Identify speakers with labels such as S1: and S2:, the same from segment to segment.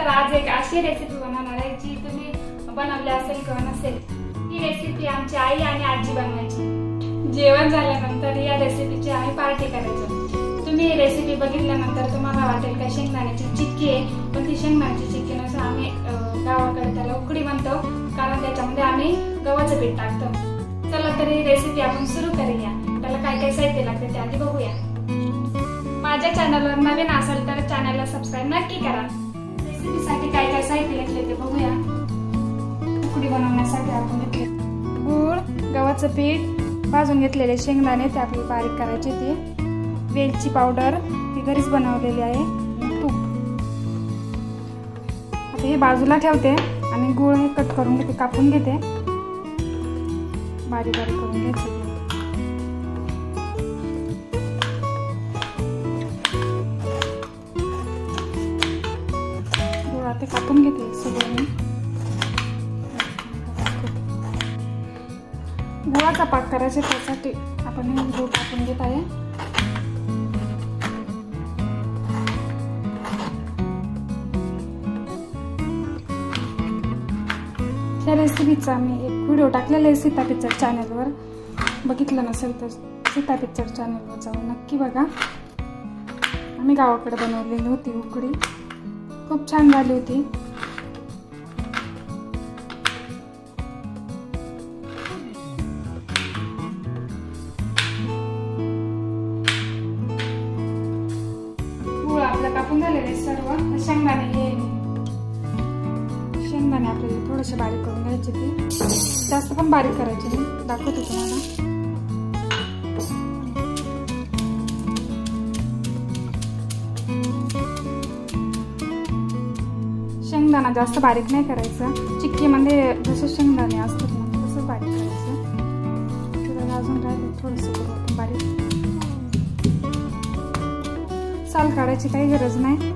S1: तर आज एक अशी रेसिपी बनवणार आहे जी तुम्ही बनवली असेल किंवा नसेल। ही रेसिपी आमची आई आणि आजी बनवायची। जेवण झाल्यानंतर या रेसिपीची आम्ही पार्टी करायचो। तुम्ही ही रेसिपी बघितल्यानंतर तुम्हाला वाटेल का शेंगदाण्याची चिक्की आहे, पण ती शेंगदाण्याची चिक्की नसून आम्ही गावाकडे त्याला उकडी म्हणतो, कारण त्याच्यामध्ये आम्ही गव्हाचं पीठ टाकतो। चला तर ही रेसिपी आपण सुरू करूया। त्याला काय काय साहित्य लागते ते आधी बघूया। माझ्या चॅनलवर नवीन असेल तर चॅनलला सबस्क्राइब नक्की करा। रेसिपीसाठी काय काय साहित्य घेतले ते बघूया। उकडी बनवण्यासाठी आपण घेतले गूळ, गव्हाचं पीठ, भाजून घेतलेले शेंगदाणे ते आपल्याला बारीक करायचे, ते वेलची पावडर ती घरीच बनवलेली आहे, तूप। आता हे बाजूला ठेवते आणि गूळ हे कट करून घेते, कापून घेते, बारीक बारीक करून घ्यायचे। ते कापून घेते सगळं। गुळाचा पाक करायचा, त्यासाठी आपण हे गूळ कापून घेत आहे। या रेसिपीचा मी एक व्हिडिओ टाकलेला आहे सीता पिक्चर चॅनलवर, बघितलं नसेल तर सीता पिक्चर चॅनलवर जाऊन नक्की बघा। आम्ही गावाकडे बनवलेली होती उकडी, खूप छान झाली होती। गूळ आपलं कापून झालेले सर्व। शेंगदाणे आपल्याला थोडेसे बारीक करून घ्यायचे, ते जास्त पण बारीक करायचे नाही, दाखवते तुम्हाला। शेंगदाणा जास्त बारीक नाही करायचं, चिक्कीमध्ये जसं शेंगदाणे असतात ना तसं बारीक करायचं। अजून राहिले थोडंसं बारीक, साल काढायची काही गरज नाही।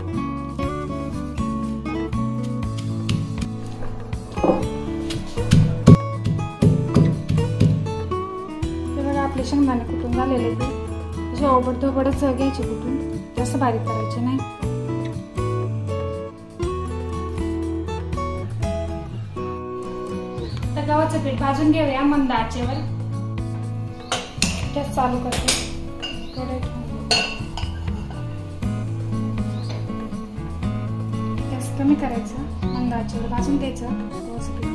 S1: आपले शेंगदाणे कुटून झालेले, ते ओबडधोबडच घ्यायचे कुटून, जास्त बारीक करायचे नाही। गव्हाचं पीठ भाजून घेऊया मंद आचेवर। गॅस चालू करते, गॅस कमी करायचा, मंद आचेवर भाजून घ्यायचं गव्हाचं पीठ।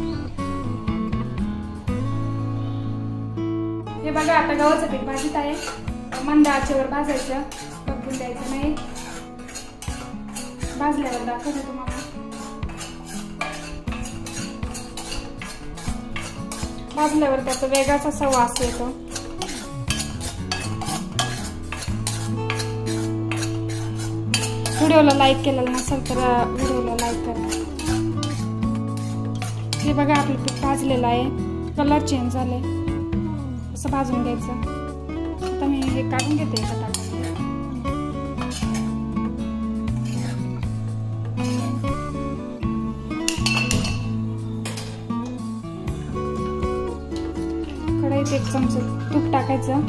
S1: हे बघा आता गव्हाचं पीठ भाजत आहे, मंद आचेवर भाजायचं, बघून द्यायचं नाही। भाजल्यावर दाखवते तुम्हाला। भाजल्यावर त्याचा वेगळाच असा वास येतो। व्हिडिओला लाईक केलेलं नसेल तर व्हिडिओला लाईक करा। हे बघा आपलं पीठ भाजलेलं आहे, कलर चेंज झाले, असं भाजून घ्यायचं। आता मी हे काढून घेते एका ताटामध्ये। कढईत एक चमचा तूप टाकायचं,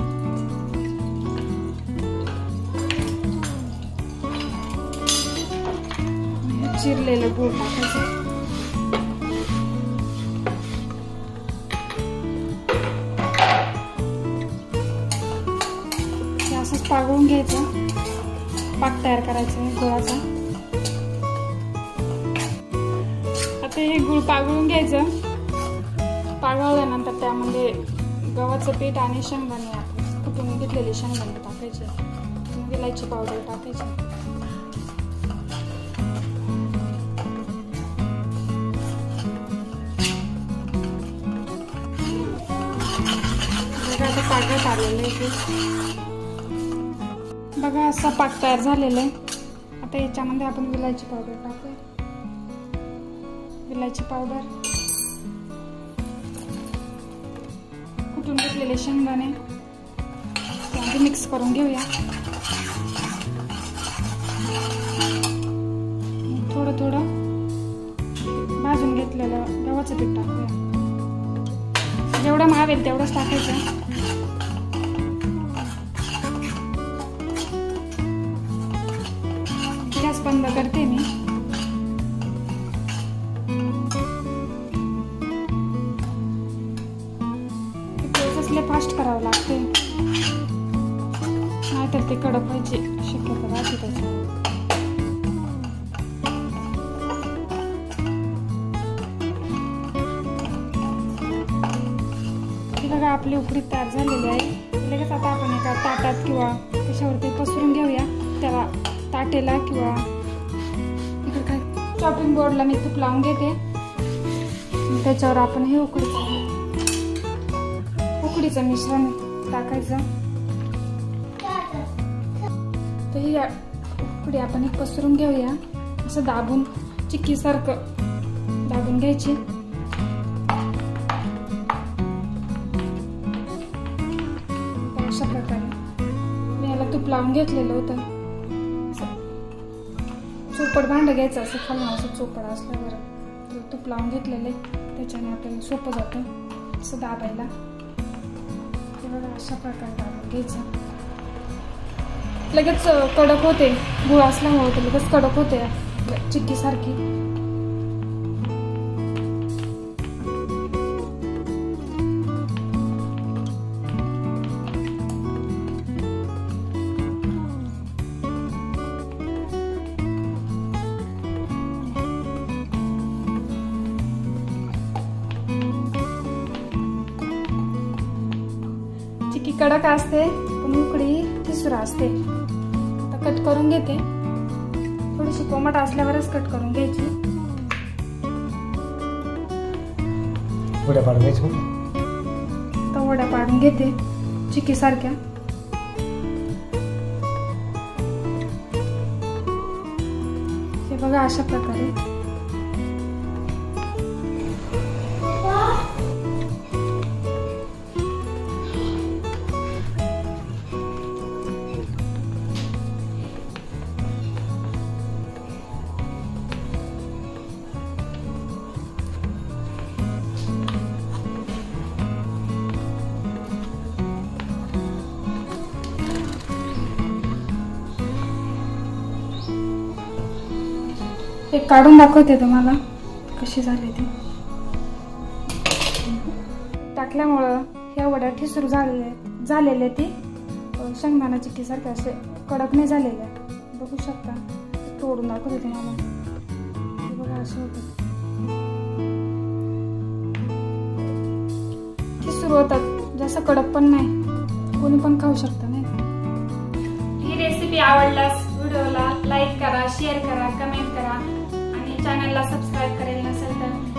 S1: चिरलेलं गूळ टाकायचं, असंच पागळून घ्यायचं, पाक तयार करायचा गुळाचा। आता हे गूळ पागळून घ्यायचं, पागळल्यानंतर त्यामध्ये गव्हाचं पीठ आणि शेंगदाणे कुटून घेतलेले शेंगदाणे टाकायचे, विलायची पावडर टाकायची। बघा आता पाकात आलेलं आहे, बघा असा पाक तयार झालेला आहे। आता याच्यामध्ये आपण विलायची पावडर टाकूया, विलायची पावडर, कुटून घेतलेले शेंगदाणे त्यामध्ये मिक्स करून घेऊया। थोडं थोडं भाजून घेतलेलं गव्हाचं पीठ टाकूया, जेवढं मावेल तेवढंच टाकायचं। गॅस बंद करते मी। लय फास्ट करावं लागते, नाहीतर ते कडक व्हायची शक्यता राहते त्याची. बघा आपली उकडी तयार झालेली आहे. लगेच आता आपण एका ताटात किंवा त्याच्यावरती पसरून घेऊया. त्याला ताटेला किंवा इकडे काय चॉपिंग बोर्डला मी तूप लावून घेते. त्याच्यावर आपण हे उकडीचं मिश्रण टाकायचं. तर ही उकडी आपण एक पसरून घेऊया. असं दाबून चिक्कीसारखं दाबून घ्यायची. अशा प्रकारे मी याला तूप लावून घेतलेलं होतं. चोपड भांडं घ्यायचं असं खालून असं चोपड असल्यावर तूप लावून घेतलेलं आहे. त्याच्याने आपल्याला सोपं जातं असं दाबायला. अशा प्रकारे दाबून घ्यायचं. लगेच कडक होते, गुळ असल्यामुळे ते लगेच कडक होते चिक्कीसारखी. चिक्की कडक असते पण उकडी ठिसूर असते. आता कट करून घेते. थोडीशी कोमट असल्यावरच कट करून घ्यायची.
S2: वड्या पाडून घ्यायच्या.
S1: आता वड्या पाडून घेते चिक्की सारख्या. हे बघा अशा प्रकारे. एक काढून दाखवते तुम्हाला कशी झाली ती. टाकल्यामुळं ह्या वड्या ठिसूर झालेले ती शेंगदाणा चिक्कीसारखे असे कडक नाही झालेले. बघू शकता. तोडून दाखवते तुम्हाला. बघा असं होतं. ठिसूर होतात, जास्त कडक पण नाही. कोणी पण खाऊ शकतं नाही. ही रेसिपी आवडल्यास व्हिडिओला लाईक करा, शेअर करा, कमेंट करा आणि चॅनलला सबस्क्राईब करायला नसेल तर